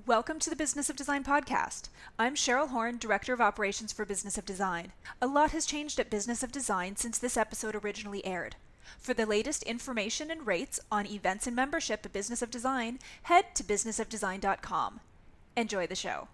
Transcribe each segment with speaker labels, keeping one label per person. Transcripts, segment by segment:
Speaker 1: Welcome to the Business of Design podcast. I'm Cheryl Horn, Director of Operations for Business of Design. A lot has changed at Business of Design since this episode originally aired. For the latest information and rates on events and membership at Business of Design, head to businessofdesign.com. Enjoy the show.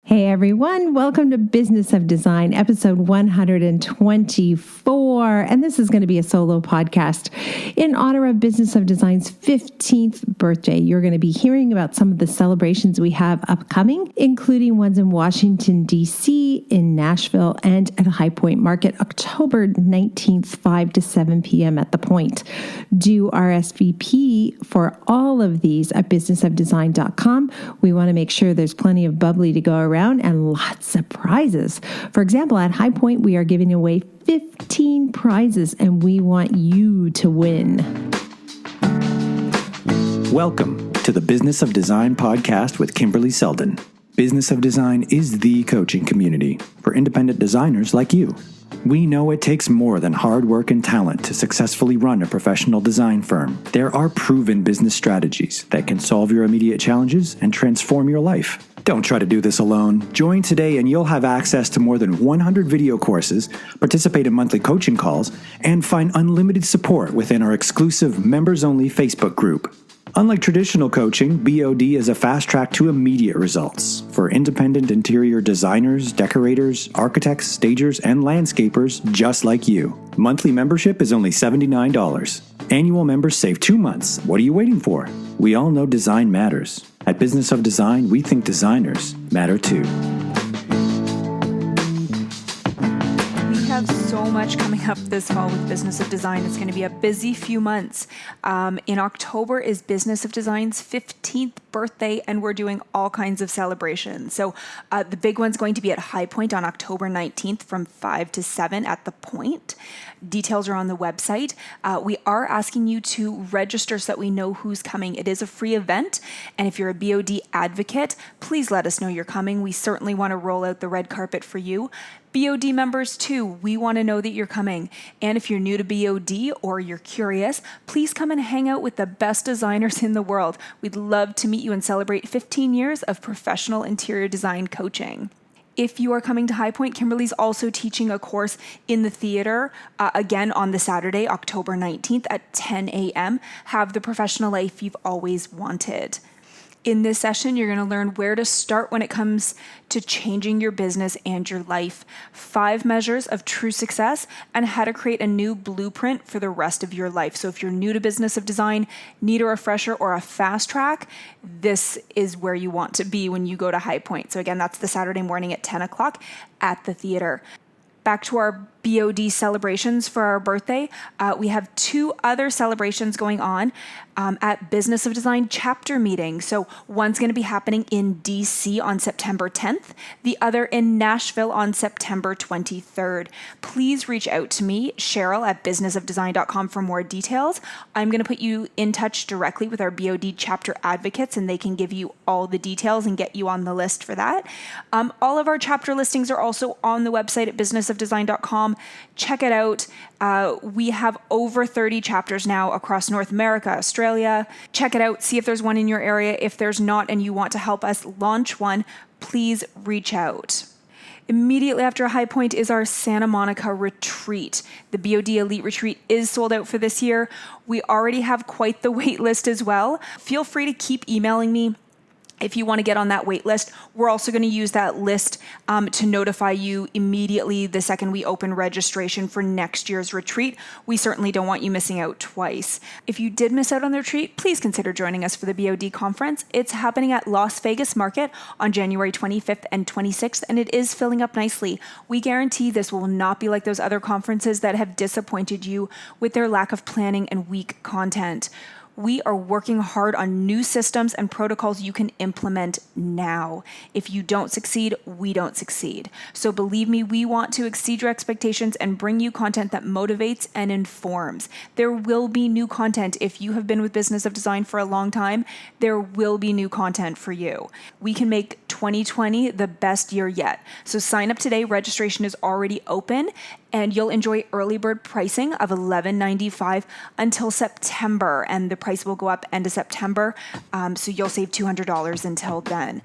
Speaker 2: Hey everyone, welcome to Business of Design, episode 124. And this is going to be a solo podcast in honor of Business of Design's 15th birthday. You're going to be hearing about some of the celebrations we have upcoming, including ones in Washington, D.C., in Nashville, and at High Point Market, October 19th, 5 to 7 p.m. at The Point. Do RSVP for all of these at businessofdesign.com. We want to make sure there's plenty of bubbly to go around and lots of prizes. For example, at High Point, we are giving away 15 prizes and we want you to win.
Speaker 3: Welcome to the Business of Design podcast with Kimberley Seldon. Business of Design is the coaching community for independent designers like you. We know it takes more than hard work and talent to successfully run a professional design firm. There are proven business strategies that can solve your immediate challenges and transform your life. Don't try to do this alone. Join today and you'll have access to more than 100 video courses, participate in monthly coaching calls, and find unlimited support within our exclusive members-only Facebook group. Unlike traditional coaching, BOD is a fast track to immediate results for independent interior designers, decorators, architects, stagers, and landscapers just like you. Monthly membership is only $79. Annual members save 2 months. What are you waiting for? We all know design matters. At Business of Design, we think designers matter too.
Speaker 1: We have so much coming up this fall with Business of Design. It's going to be a busy few months. In October is Business of Design's 15th birthday, and we're doing all kinds of celebrations. So the big one's going to be at High Point on October 19th from 5 to 7 at The Point. Details are on the website. We are asking you to register so that we know who's coming. It is a free event, and if you're a BOD advocate, please let us know you're coming. We certainly want to roll out the red carpet for you. BOD members too, we want to know that you're coming. And if you're new to BOD or you're curious, please come and hang out with the best designers in the world. We'd love to meet you and celebrate 15 years of professional interior design coaching. If you are coming to High Point, Kimberly's also teaching a course in the theater, again on the Saturday, October 19th at 10 a.m. Have the professional life you've always wanted. In this session, you're going to learn where to start when it comes to changing your business and your life, 5 measures of true success, and how to create a new blueprint for the rest of your life. So if you're new to Business of Design, need a refresher or a fast track, this is where you want to be when you go to High Point. So again, that's the Saturday morning at 10 o'clock at the theater. Back to our BOD celebrations for our birthday. We have 2 other celebrations going on at Business of Design chapter meeting. So one's going to be happening in DC on September 10th, the other in Nashville on September 23rd. Please reach out to me, Cheryl at businessofdesign.com for more details. I'm going to put you in touch directly with our BOD chapter advocates, and they can give you all the details and get you on the list for that. All of our chapter listings are also on the website at businessofdesign.com. Check it out. We have over 30 chapters now across North America, Australia. Check it out. See if there's one in your area. If there's not and you want to help us launch one, please reach out. Immediately after High Point is our Santa Monica retreat. The BOD Elite Retreat is sold out for this year. We already have quite the wait list as well. Feel free to keep emailing me if you want to get on that wait list. We're also going to use that list to notify you immediately the second we open registration for next year's retreat. We certainly don't want you missing out twice. If you did miss out on the retreat, please consider joining us for the BOD conference. It's happening at Las Vegas Market on January 25th and 26th, and it is filling up nicely. We guarantee this will not be like those other conferences that have disappointed you with their lack of planning and weak content. We are working hard on new systems and protocols you can implement now. If you don't succeed, we don't succeed. So believe me, we want to exceed your expectations and bring you content that motivates and informs. There will be new content. If you have been with Business of Design for a long time, there will be new content for you. We can make 2020 the best year yet. So sign up today. Registration is already open, and you'll enjoy early bird pricing of $11.95 until September. And the price will go up end of September. So you'll save $200 until then.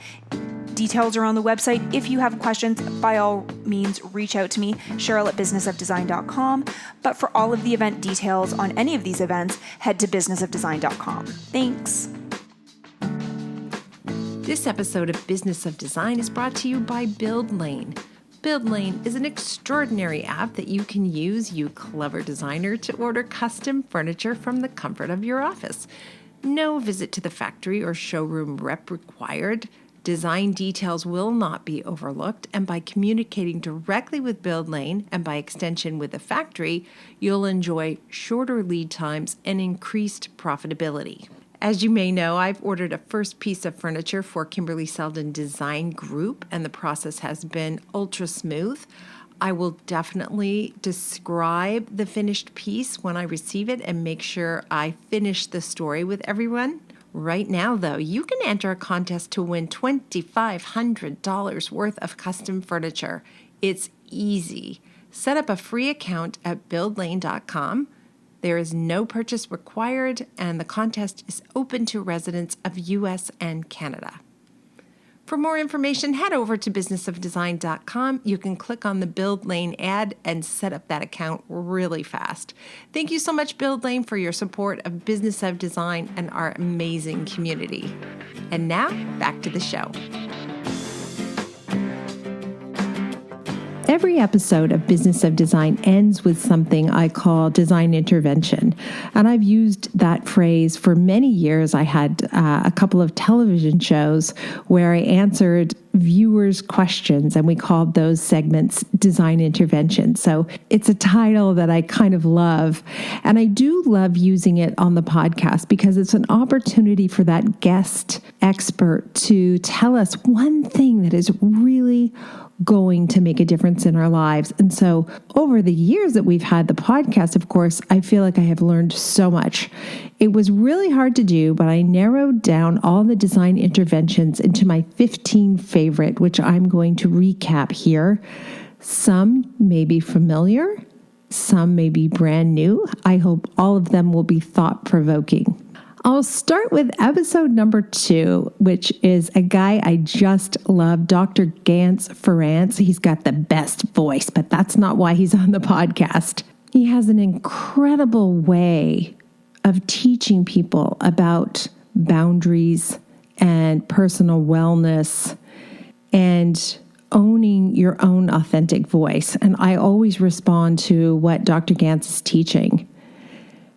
Speaker 1: Details are on the website. If you have questions, by all means, reach out to me, Cheryl@businessofdesign.com. But for all of the event details on any of these events, head to businessofdesign.com. Thanks.
Speaker 2: This episode of Business of Design is brought to you by Buildlane. Buildlane is an extraordinary app that you can use, you clever designer, to order custom furniture from the comfort of your office. No visit to the factory or showroom rep required. Design details will not be overlooked, and by communicating directly with Buildlane, and by extension with the factory, you'll enjoy shorter lead times and increased profitability. As you may know, I've ordered a first piece of furniture for Kimberley Seldon Design Group, and the process has been ultra smooth. I will definitely describe the finished piece when I receive it and make sure I finish the story with everyone. Right now, though, you can enter a contest to win $2,500 worth of custom furniture. It's easy. Set up a free account at buildlane.com. There is no purchase required, and the contest is open to residents of U.S. and Canada. For more information, head over to businessofdesign.com. You can click on the Buildlane ad and set up that account really fast. Thank you so much, Buildlane, for your support of Business of Design and our amazing community. And now, back to the show. Every episode of Business of Design ends with something I call design intervention. And I've used that phrase for many years. I had a couple of television shows where I answered viewers' questions, and we called those segments design intervention. So it's a title that I kind of love. And I do love using it on the podcast because it's an opportunity for that guest expert to tell us one thing that is really going to make a difference in our lives. And so over the years that we've had the podcast, of course, I feel like I have learned so much. It was really hard to do, but I narrowed down all the design interventions into my 15 favorite, which I'm going to recap here. Some may be familiar, some may be brand new. I hope all of them will be thought-provoking. I'll start with episode number 2, which is a guy I just love, Dr. Gans Ferrance. He's got the best voice, but that's not why he's on the podcast. He has an incredible way of teaching people about boundaries and personal wellness and owning your own authentic voice. And I always respond to what Dr. Gans is teaching.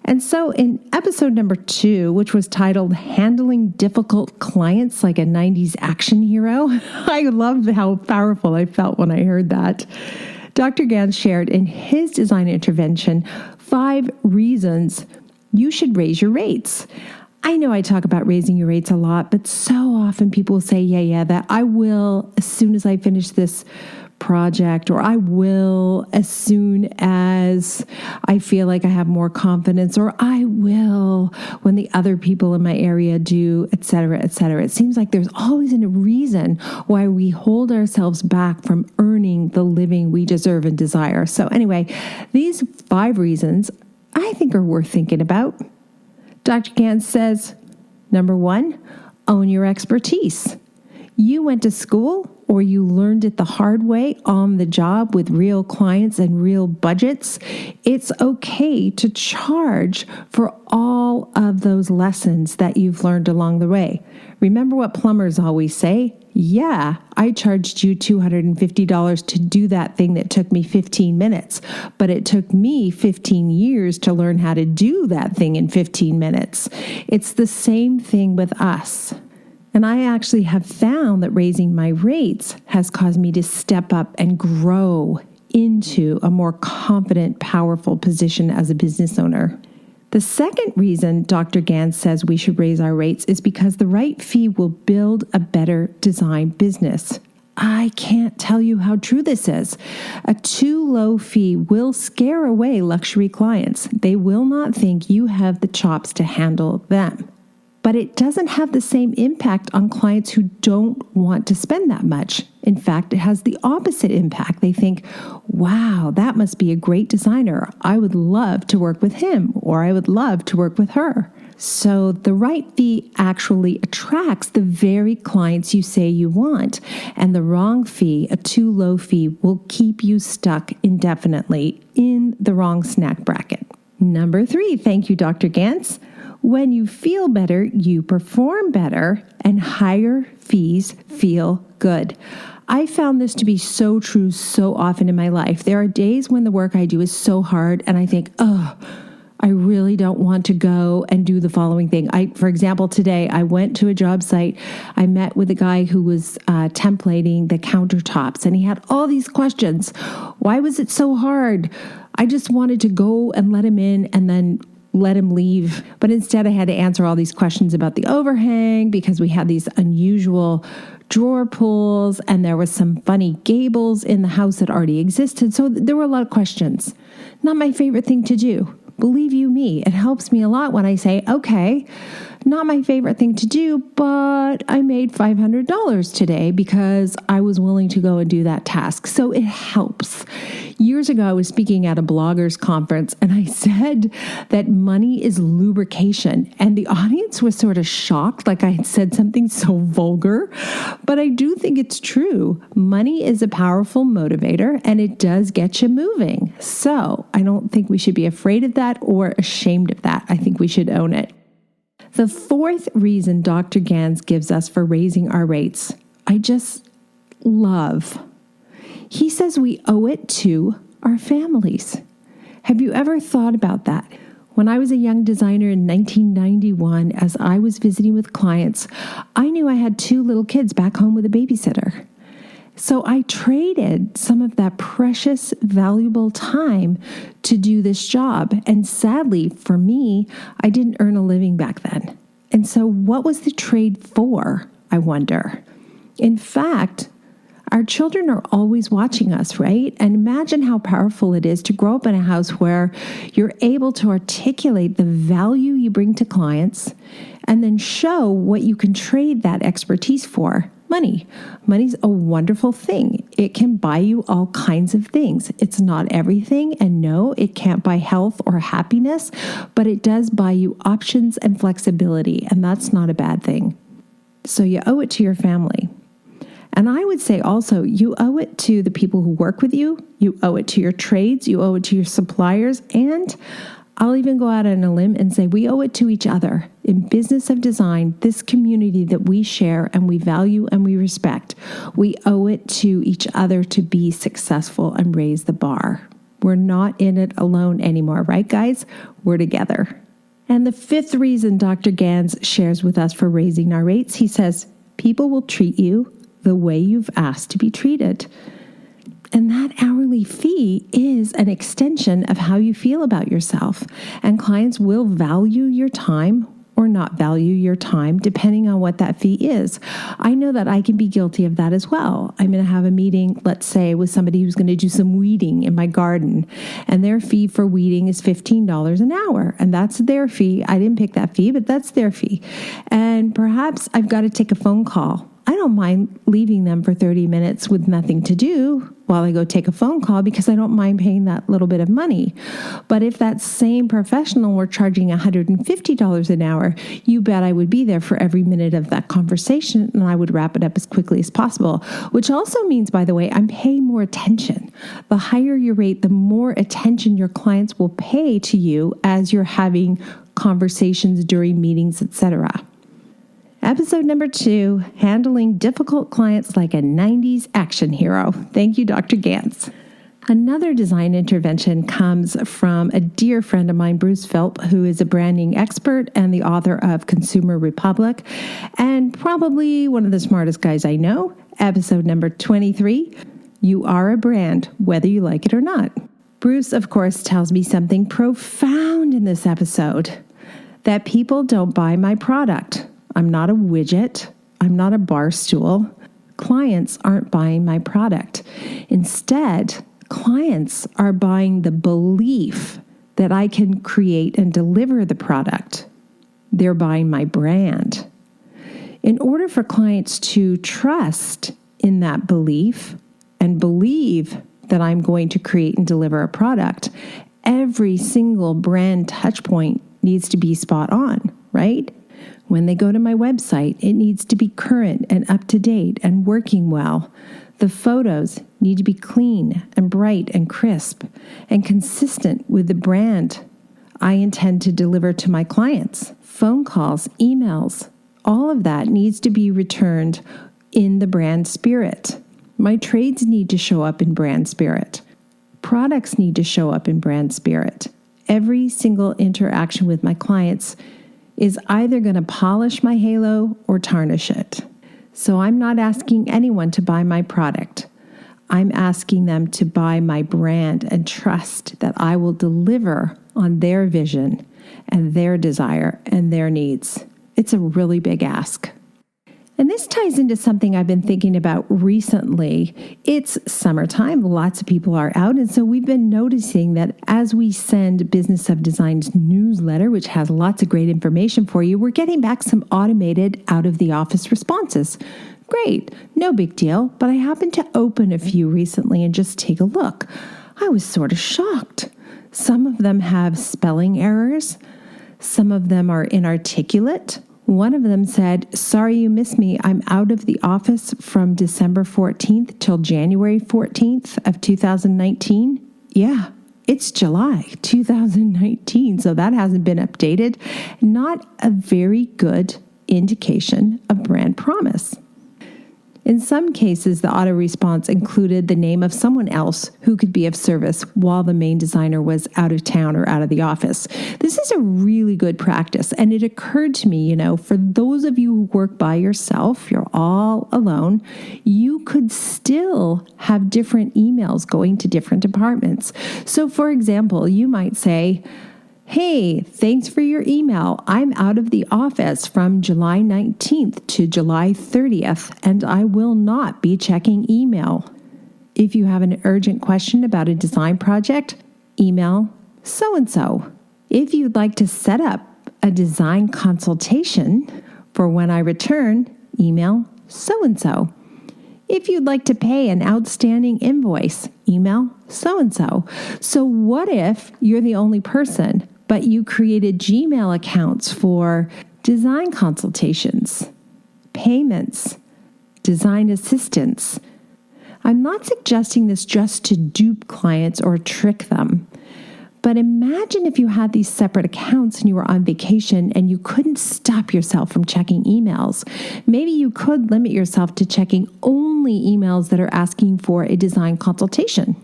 Speaker 2: And so in episode number 2, which was titled Handling Difficult Clients Like a 90s Action Hero, I love how powerful I felt when I heard that. Dr. Gans shared in his design intervention 5 reasons you should raise your rates. I know I talk about raising your rates a lot, but so often people say, yeah, that I will as soon as I finish this project, or I will as soon as I feel like I have more confidence, or I will when the other people in my area do, et cetera, et cetera. It seems like there's always a reason why we hold ourselves back from earning the living we deserve and desire. So anyway, these 5 reasons I think are worth thinking about. Dr. Gans says, number 1, own your expertise. You went to school or you learned it the hard way on the job with real clients and real budgets. It's okay to charge for all of those lessons that you've learned along the way. Remember what plumbers always say? Yeah, I charged you $250 to do that thing that took me 15 minutes, but it took me 15 years to learn how to do that thing in 15 minutes. It's the same thing with us. And I actually have found that raising my rates has caused me to step up and grow into a more confident, powerful position as a business owner. The second reason Dr. Gans says we should raise our rates is because the right fee will build a better design business. I can't tell you how true this is. A too low fee will scare away luxury clients. They will not think you have the chops to handle them. but it doesn't have the same impact on clients who don't want to spend that much. In fact, it has the opposite impact. They think, wow, that must be a great designer. I would love to work with him, or I would love to work with her. So the right fee actually attracts the very clients you say you want, and the wrong fee, a too low fee, will keep you stuck indefinitely in the wrong snack bracket. Number 3, thank you, Dr. Gantz. When you feel better, you perform better, and higher fees feel good. I found this to be so true so often in my life. There are days when the work I do is so hard, and I think, I really don't want to go and do the following thing. For example, today I went to a job site. I met with a guy who was templating the countertops, and he had all these questions. Why was it so hard? I just wanted to go and let him in and then let him leave. But instead I had to answer all these questions about the overhang because we had these unusual drawer pulls and there was some funny gables in the house that already existed. So there were a lot of questions. Not my favorite thing to do. Believe you me, it helps me a lot when I say, okay, not my favorite thing to do, but I made $500 today because I was willing to go and do that task. So it helps. Years ago, I was speaking at a bloggers conference and I said that money is lubrication. And the audience was sort of shocked, like I had said something so vulgar. But I do think it's true. Money is a powerful motivator and it does get you moving. So I don't think we should be afraid of that or ashamed of that. I think we should own it. The 4th reason Dr. Gantz gives us for raising our rates, I just love. He says we owe it to our families. Have you ever thought about that? When I was a young designer in 1991, as I was visiting with clients, I knew I had 2 little kids back home with a babysitter. So I traded some of that precious, valuable time to do this job. And sadly, for me, I didn't earn a living back then. And so what was the trade for, I wonder? In fact, our children are always watching us, right? And imagine how powerful it is to grow up in a house where you're able to articulate the value you bring to clients and then show what you can trade that expertise for. Money. Money's a wonderful thing. It can buy you all kinds of things. It's not everything, and no, it can't buy health or happiness, but it does buy you options and flexibility, and that's not a bad thing. So you owe it to your family. And I would say also, you owe it to the people who work with you. You owe it to your trades. You owe it to your suppliers. And I'll even go out on a limb and say we owe it to each other. In Business of Design, this community that we share and we value and we respect, we owe it to each other to be successful and raise the bar. We're not in it alone anymore, right, guys? We're together. And the 5th reason Dr. Gantz shares with us for raising our rates, he says, people will treat you the way you've asked to be treated. And that hourly fee is an extension of how you feel about yourself. And clients will value your time or not value your time, depending on what that fee is. I know that I can be guilty of that as well. I'm going to have a meeting, let's say, with somebody who's going to do some weeding in my garden, and their fee for weeding is $15 an hour, and that's their fee. I didn't pick that fee, but that's their fee. And perhaps I've got to take a phone call. I don't mind leaving them for 30 minutes with nothing to do while I go take a phone call because I don't mind paying that little bit of money. But if that same professional were charging $150 an hour, you bet I would be there for every minute of that conversation and I would wrap it up as quickly as possible, which also means, by the way, I'm paying more attention. The higher your rate, the more attention your clients will pay to you as you're having conversations during meetings, etc. Episode number 2, handling difficult clients like a 90s action hero. Thank you, Dr. Gantz. Another design intervention comes from a dear friend of mine, Bruce Philp, who is a branding expert and the author of Consumer Republic, and probably one of the smartest guys I know. Episode number 23, you are a brand, whether you like it or not. Bruce, of course, tells me something profound in this episode, that people don't buy my product. I'm not a widget. I'm not a bar stool. Clients aren't buying my product. Instead, clients are buying the belief that I can create and deliver the product. They're buying my brand. In order for clients to trust in that belief and believe that I'm going to create and deliver a product, every single brand touch point needs to be spot on, right? When they go to my website, it needs to be current and up to date and working well. The photos need to be clean and bright and crisp and consistent with the brand I intend to deliver to my clients. Phone calls, emails, all of that needs to be returned in the brand spirit. My trades need to show up in brand spirit. Products need to show up in brand spirit. Every single interaction with my clients is either going to polish my halo or tarnish it. So I'm not asking anyone to buy my product. I'm asking them to buy my brand and trust that I will deliver on their vision and their desire and their needs. It's a really big ask. And this ties into something I've been thinking about recently. It's summertime, lots of people are out, and so we've been noticing that as we send Business of Design's newsletter, which has lots of great information for you, we're getting back some automated out-of-the-office responses. Great, no big deal, but I happened to open a few recently and just take a look. I was sort of shocked. Some of them have spelling errors. Some of them are inarticulate. One of them said, "Sorry you missed me. I'm out of the office from December 14th till January 14th of 2019. Yeah, it's July 2019, so that hasn't been updated. Not a very good indication of brand promise. In some cases, the auto response included the name of someone else who could be of service while the main designer was out of town or out of the office. This is a really good practice. And it occurred to me, for those of you who work by yourself, you're all alone, you could still have different emails going to different departments. So for example, you might say, "Hey, thanks for your email. I'm out of the office from July 19th to July 30th, and I will not be checking email. If you have an urgent question about a design project, email so-and-so. If you'd like to set up a design consultation for when I return, email so-and-so. If you'd like to pay an outstanding invoice, email so-and-so." So what if you're the only person, but you created Gmail accounts for design consultations, payments, design assistance? I'm not suggesting this just to dupe clients or trick them, but imagine if you had these separate accounts and you were on vacation and you couldn't stop yourself from checking emails. Maybe you could limit yourself to checking only emails that are asking for a design consultation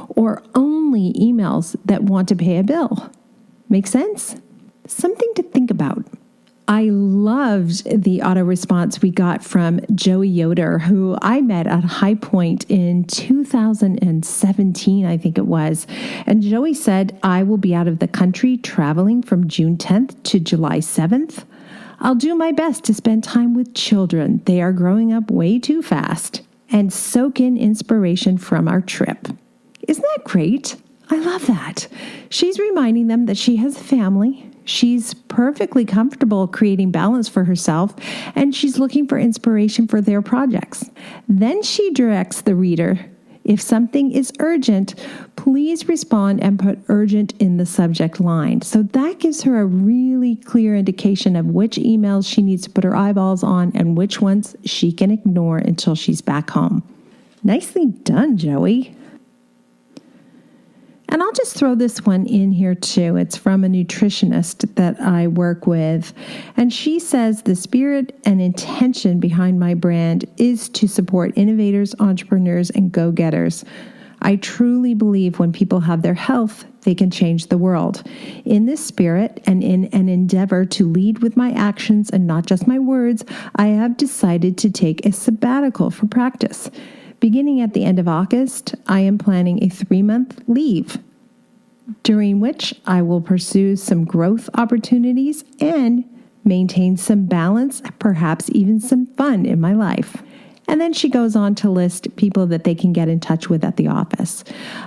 Speaker 2: or only emails that want to pay a bill. Make sense? Something to think about. I loved the auto response we got from Joey Yoder, who I met at High Point in 2017, I think it was. And Joey said, "I will be out of the country traveling from June 10th to July 7th. I'll do my best to spend time with children. They are growing up way too fast, and soak in inspiration from our trip." Isn't that great? I love that. She's reminding them that she has a family. She's perfectly comfortable creating balance for herself, and she's looking for inspiration for their projects. Then she directs the reader, if something is urgent, please respond and put urgent in the subject line. So that gives her a really clear indication of which emails she needs to put her eyeballs on and which ones she can ignore until she's back home. Nicely done, Joey. And I'll just throw this one in here too. It's from a nutritionist that I work with. And she says the spirit and intention behind my brand is to support innovators, entrepreneurs, and go-getters. I truly believe when people have their health, they can change the world. In this spirit and in an endeavor to lead with my actions and not just my words, I have decided to take a sabbatical for practice. Beginning at the end of August, I am planning a 3-month leave, during which I will pursue some growth opportunities and maintain some balance, perhaps even some fun in my life. And then she goes on to list people that they can get in touch with at the office.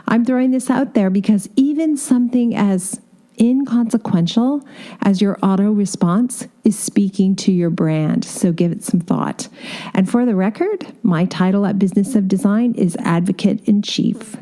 Speaker 2: I'm throwing this out there because even something as inconsequential as your auto response is speaking to your brand. So give it some thought. And for the record, my title at Business of Design is Advocate in Chief.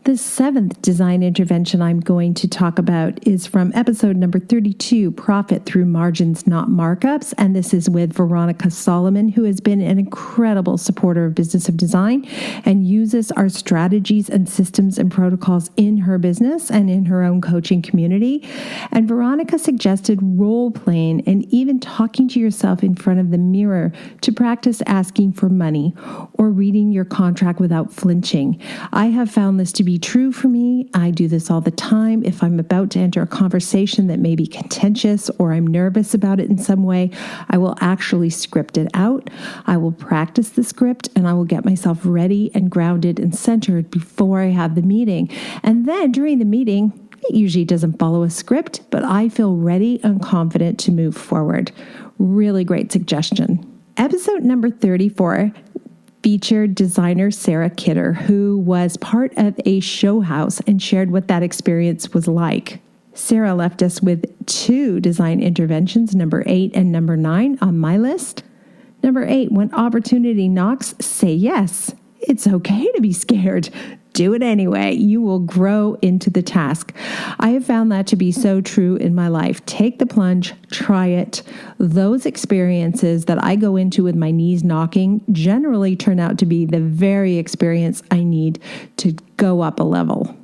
Speaker 2: The seventh design intervention I'm going to talk about is from episode number 32, Profit Through Margins, Not Markups. And this is with Veronica Solomon, who has been an incredible supporter of Business of Design and uses our strategies and systems and protocols in her business and in her own coaching community. And Veronica suggested role playing and even talking to yourself in front of the mirror to practice asking for money or reading your contract without flinching. I have found this to be true for me. I do this all the time. If I'm about to enter a conversation that may be contentious or I'm nervous about it in some way, I will actually script it out. I will practice the script and I will get myself ready and grounded and centered before I have the meeting. And then during the meeting, it usually doesn't follow a script, but I feel ready and confident to move forward. Really great suggestion. Episode number 34 featured designer Sarah Kidder, who was part of a show house and shared what that experience was like. Sarah left us with 2 design interventions, number 8 and number 9 on my list. Number 8, when opportunity knocks, say yes. It's okay to be scared. Do it anyway. You will grow into the task. I have found that to be so true in my life. Take the plunge, try it. Those experiences that I go into with my knees knocking generally turn out to be the very experience I need to go up a level.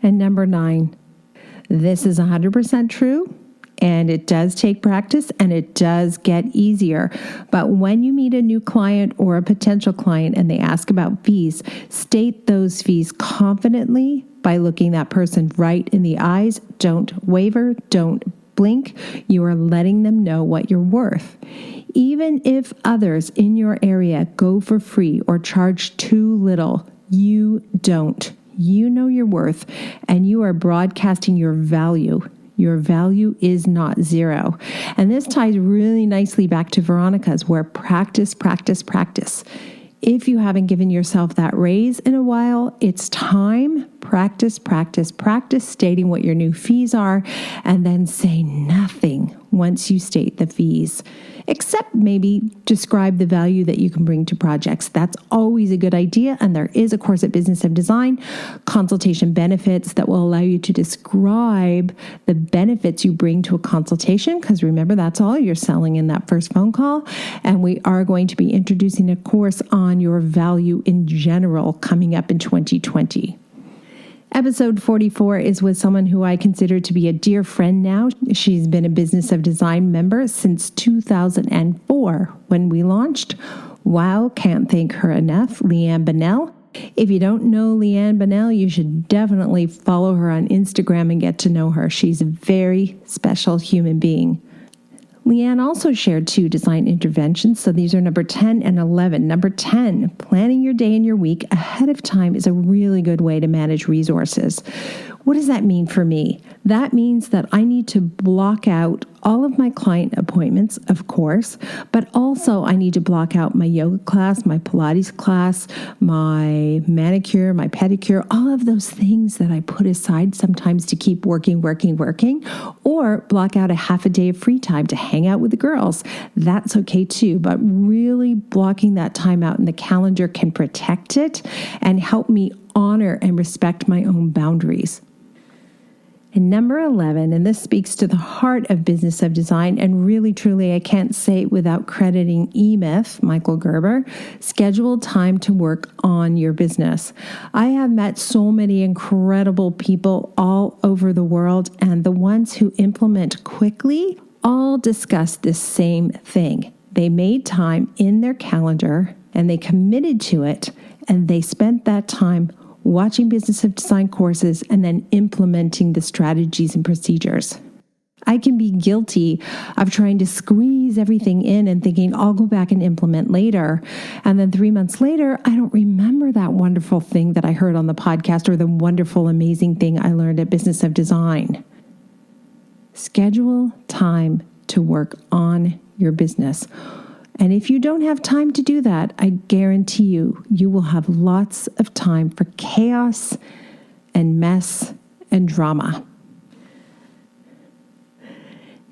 Speaker 2: And number 9, this is 100% true. And it does take practice and it does get easier. But when you meet a new client or a potential client and they ask about fees, state those fees confidently by looking that person right in the eyes. Don't waver, don't blink. You are letting them know what you're worth. Even if others in your area go for free or charge too little, you don't. You know your worth and you are broadcasting your value. Your value is not zero. And this ties really nicely back to Veronica's, where practice, practice, practice. If you haven't given yourself that raise in a while, it's time. Practice, practice, practice stating what your new fees are, and then say nothing once you state the fees, except maybe describe the value that you can bring to projects. That's always a good idea. And there is a course at Business of Design, consultation benefits, that will allow you to describe the benefits you bring to a consultation. Because remember, that's all you're selling in that first phone call. And we are going to be introducing a course on your value in general coming up in 2020. Episode 44 is with someone who I consider to be a dear friend now. She's been a Business of Design member since 2004 when we launched. Wow, can't thank her enough, Leanne Bonnell. If you don't know Leanne Bonnell, you should definitely follow her on Instagram and get to know her. She's a very special human being. Leanne also shared 2 design interventions, so these are number 10 and 11. Number 10, planning your day and your week ahead of time is a really good way to manage resources. What does that mean for me? That means that I need to block out all of my client appointments, of course, but also I need to block out my yoga class, my Pilates class, my manicure, my pedicure, all of those things that I put aside sometimes to keep working, or block out a half a day of free time to hang out with the girls. That's okay too, but really blocking that time out in the calendar can protect it and help me honor and respect my own boundaries. And number 11, and this speaks to the heart of Business of Design, and really, truly, I can't say it without crediting E-Myth, Michael Gerber, schedule time to work on your business. I have met so many incredible people all over the world, and the ones who implement quickly all discuss this same thing. They made time in their calendar, and they committed to it, and they spent that time watching Business of Design courses, and then implementing the strategies and procedures. I can be guilty of trying to squeeze everything in and thinking, I'll go back and implement later. And then 3 months later, I don't remember that wonderful thing that I heard on the podcast or the wonderful, amazing thing I learned at Business of Design. Schedule time to work on your business. And if you don't have time to do that, I guarantee you will have lots of time for chaos and mess and drama.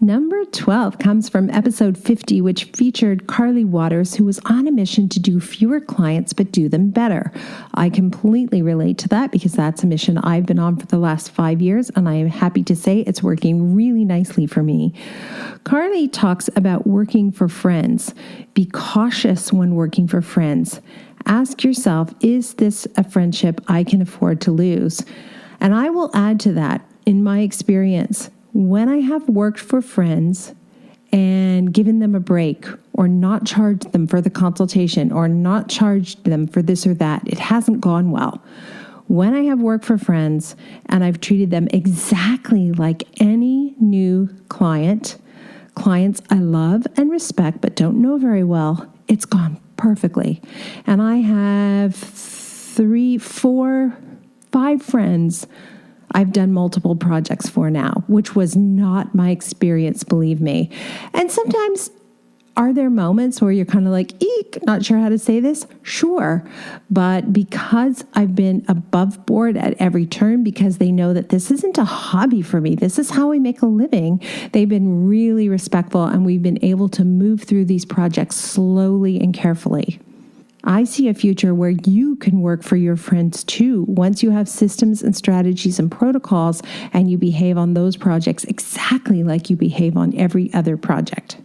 Speaker 2: Number 12 comes from episode 50, which featured Carly Waters, who was on a mission to do fewer clients but do them better. I completely relate to that because that's a mission I've been on for the last 5 years, and I am happy to say it's working really nicely for me. Carly talks about working for friends. Be cautious when working for friends. Ask yourself, is this a friendship I can afford to lose? And I will add to that, in my experience, when I have worked for friends and given them a break or not charged them for the consultation or not charged them for this or that, it hasn't gone well. When I have worked for friends and I've treated them exactly like any new clients I love and respect but don't know very well, it's gone perfectly. And I have 3, 4, 5 friends I've done multiple projects for now, which was not my experience, believe me. And sometimes, are there moments where you're kind of like, eek, not sure how to say this? Sure. But because I've been above board at every turn, because they know that this isn't a hobby for me, this is how we make a living, they've been really respectful, and we've been able to move through these projects slowly and carefully. I see a future where you can work for your friends too, once you have systems and strategies and protocols, and you behave on those projects exactly like you behave on every other project.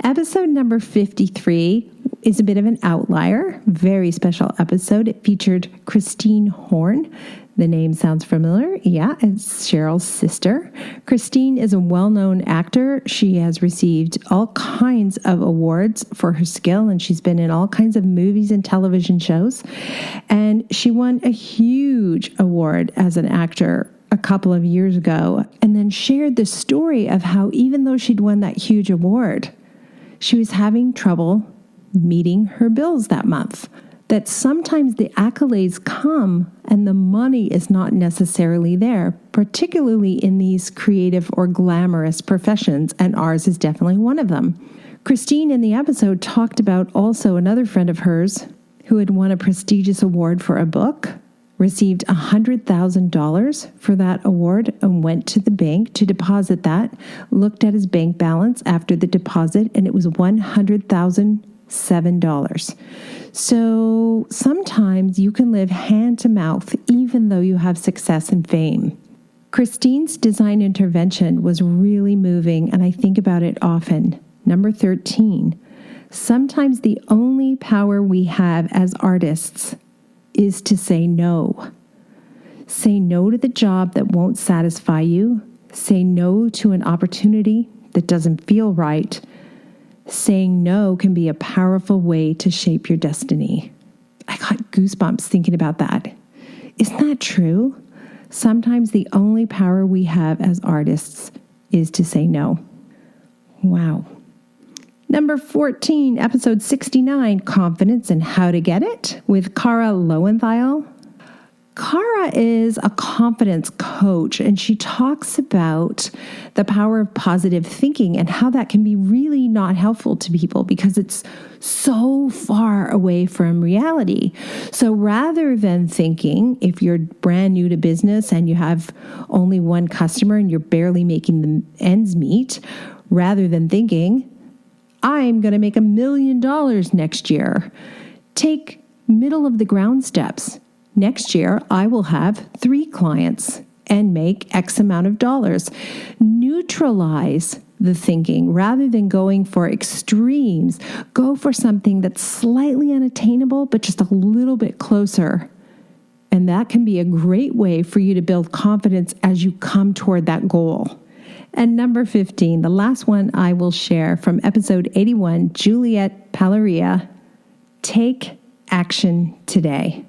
Speaker 2: Episode number 53 is a bit of an outlier, very special episode. It featured Christine Horn. The name sounds familiar. Yeah, it's Cheryl's sister. Christine is a well-known actor. She has received all kinds of awards for her skill, and she's been in all kinds of movies and television shows. And she won a huge award as an actor a couple of years ago, and then shared the story of how even though she'd won that huge award, she was having trouble meeting her bills that month. That sometimes the accolades come and the money is not necessarily there, particularly in these creative or glamorous professions, and ours is definitely one of them. Christine in the episode talked about also another friend of hers who had won a prestigious award for a book, received $100,000 for that award, and went to the bank to deposit that, looked at his bank balance after the deposit, and it was $107. So sometimes you can live hand to mouth even though you have success and fame. Christine's design intervention was really moving, and I think about it often. Number 13, sometimes the only power we have as artists is to say no. Say no to the job that won't satisfy you. Say no to an opportunity that doesn't feel right. Saying no can be a powerful way to shape your destiny. I got goosebumps thinking about that. Isn't that true? Sometimes the only power we have as artists is to say no. Wow. Number 14, episode 69, Confidence and How to Get It, with Cara Lowenthal. Cara is a confidence coach, and she talks about the power of positive thinking and how that can be really not helpful to people because it's so far away from reality. So rather than thinking, if you're brand new to business and you have only one customer and you're barely making the ends meet, rather than thinking, I'm going to make $1 million next year, take middle of the ground steps. Next year, I will have 3 clients and make X amount of dollars. Neutralize the thinking rather than going for extremes. Go for something that's slightly unattainable, but just a little bit closer. And that can be a great way for you to build confidence as you come toward that goal. And number 15, the last one I will share from episode 81, Juliet Palaria, take action today.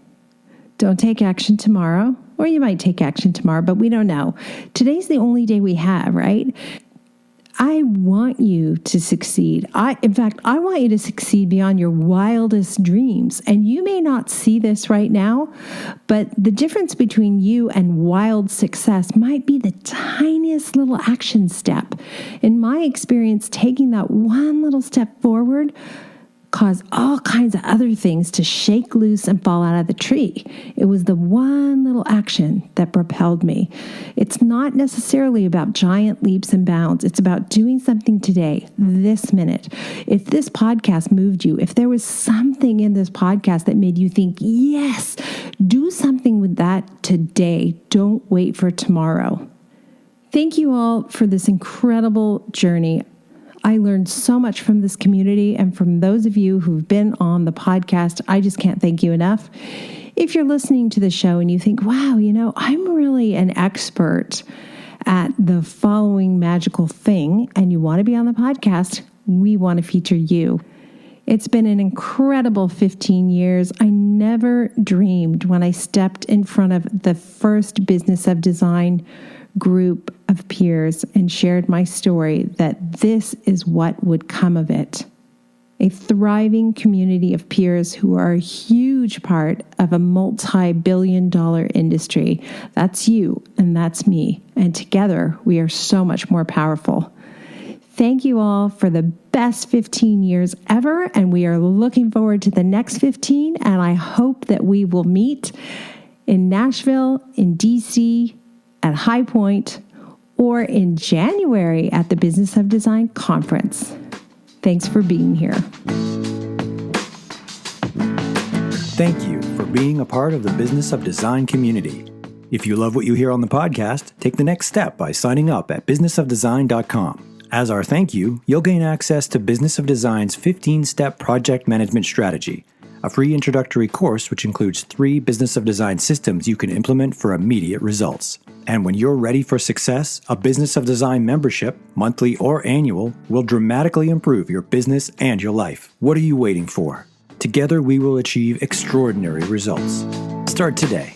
Speaker 2: Don't take action tomorrow, or you might take action tomorrow, but we don't know. Today's the only day we have, right? I want you to succeed. In fact, I want you to succeed beyond your wildest dreams. And you may not see this right now, but the difference between you and wild success might be the tiniest little action step. In my experience, taking that one little step forward cause all kinds of other things to shake loose and fall out of the tree. It was the one little action that propelled me. It's not necessarily about giant leaps and bounds. It's about doing something today, this minute. If this podcast moved you, if there was something in this podcast that made you think, yes, do something with that today. Don't wait for tomorrow. Thank you all for this incredible journey. I learned so much from this community, and from those of you who've been on the podcast, I just can't thank you enough. If you're listening to the show and you think, wow, I'm really an expert at the following magical thing, and you want to be on the podcast, we want to feature you. It's been an incredible 15 years. I never dreamed when I stepped in front of the first Business of Design group of peers and shared my story that this is what would come of it. A thriving community of peers who are a huge part of a multi-billion-dollar industry. That's you and that's me. And together we are so much more powerful. Thank you all for the best 15 years ever. And we are looking forward to the next 15. And I hope that we will meet in Nashville, in DC, at High Point, or in January at the Business of Design Conference. Thanks for being here.
Speaker 3: Thank you for being a part of the Business of Design community. If you love what you hear on the podcast, take the next step by signing up at businessofdesign.com. As our thank you, you'll gain access to Business of Design's 15-step project management strategy, a free introductory course which includes 3 Business of Design systems you can implement for immediate results. And when you're ready for success, a Business of Design membership, monthly or annual, will dramatically improve your business and your life. What are you waiting for? Together we will achieve extraordinary results. Start today